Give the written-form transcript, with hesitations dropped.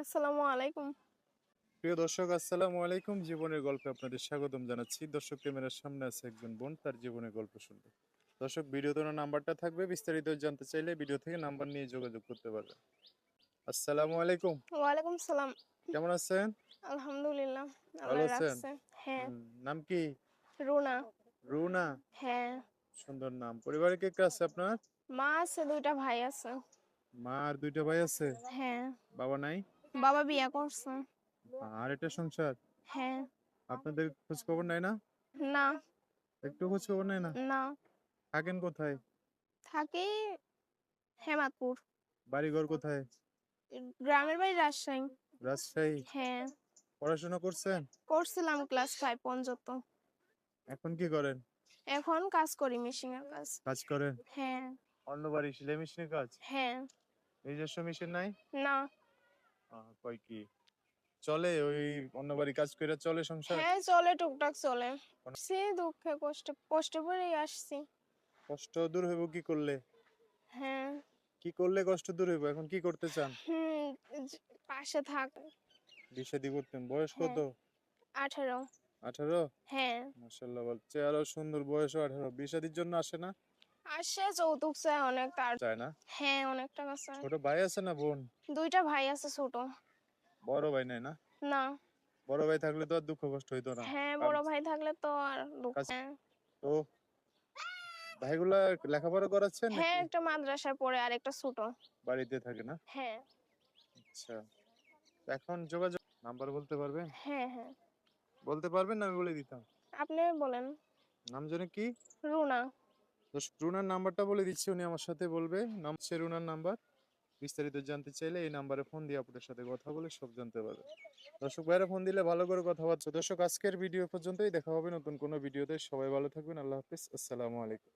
আসসালামু আলাইকুম। প্রিয় দর্শক, আসসালামু আলাইকুম। জীবনের গল্পে আপনাদের স্বাগতম জানাচ্ছি। দর্শক, ক্যামেরার সামনে আছে একজন বোন, তার জীবনের গল্প শুনবে। দর্শক, ভিডিওতে ওনার নাম্বারটা থাকবে, বিস্তারিত জানতে চাইলে ভিডিও থেকে নাম্বার নিয়ে যোগাযোগ করতে পারবেন। আসসালামু আলাইকুম। ওয়ালাইকুম সালাম। কেমন আছেন? আলহামদুলিল্লাহ, ভালো আল্লাহ আছেন? রাখছে। হ্যাঁ। নাম কি? রুনা। রুনা। হ্যাঁ। সুন্দর নাম। পরিবারে কে কে আছে আপনার? মা আছে, ২ টা ভাই আছে। মা আর দুইটা ভাই আছে? হ্যাঁ। বাবা নাই? বাবা বিয়া করছে। আর এটা সংসার? হ্যাঁ। আপনাদের খোঁজ খবর নাই না? না, একটু খোঁজ খবর নাই না? না। থাকেন কোথায়? থাকি হেমাদপুর। বাড়িঘর কোথায়? গ্রামের বাড়ি রাজশাহী। রাজশাহী। হ্যাঁ। পড়াশোনা করছেন? করছিলাম ক্লাস 5 পর্যন্ত। এখন কি করেন? এখন কাজ করি, মেশিনের কাজ। কাজ করেন? হ্যাঁ। অন্য বাড়ি সেলাই মেশিনের কাজ? হ্যাঁ। নিজস্ব মেশিন নাই? না। কয় কি চলে ওই অন্য বাড়ি কাজ করে চলে সংসার? হ্যাঁ, চলে, টুকটাক চলে। কোনো সে দুঃখে কষ্টে কষ্টে পড়েই আসছি। কষ্ট দূর হইব কি করলে? হ্যাঁ। কি করলে কষ্ট দূর হইব? এখন কি করতে চান? হুম, পাশে থাক। বিয়ে শাদী করতেন? বয়স কত? হ্যাঁ। 18। 18? হ্যাঁ। মাশাআল্লাহ, বল চেহারা সুন্দর, বয়সও 18। বিয়ে শাদীর জন্য আসে না? আসে, যৌতুক চায় অনেক তার। চায় না? হ্যাঁ, অনেক টাকা চায়। ছোট ভাই আছে না বোন? 2 টা ভাই আছে ছোট। বড় ভাই নাই না? না। বড় ভাই থাকলে তো আর দুঃখ কষ্ট হইতো না। হ্যাঁ, কাজ বড় ভাই থাকলে তো আর দুঃখ। কাজ হ্যাঁ। তো ভাইগুলা লেখাপড়া করাচ্ছেন হ্যাঁ, নাকি একটা মাদ্রাসায় পড়ে আর একটা ছোট। বাড়িতে থাকে না? হ্যাঁ। আচ্ছা, এখন যোগাযোগ নাম্বার বলতে পারবেন? হ্যাঁ, হ্যাঁ। বলতে পারবেন না আমি বলে দিতাম। আপনি বলেন। নাম জানি কি? রুনা। রুনার নাম্বারটা বলে দিচ্ছি, উনি আমার সাথে বলবে। নাম হচ্ছে রুনার নাম্বার। বিস্তারিত জানতে চাইলে এই নাম্বারে ফোন দিয়ে আপনার সাথে কথা বলে সব জানতে পারবে। দর্শক ভাইরা ফোন দিলে ভালো করে কথাবার্তা। দর্শক, আজকের ভিডিও পর্যন্তই। দেখা হবে নতুন কোনো ভিডিওতে। সবাই ভালো থাকবেন। আল্লাহ হাফিজ। আসসালামু আলাইকুম।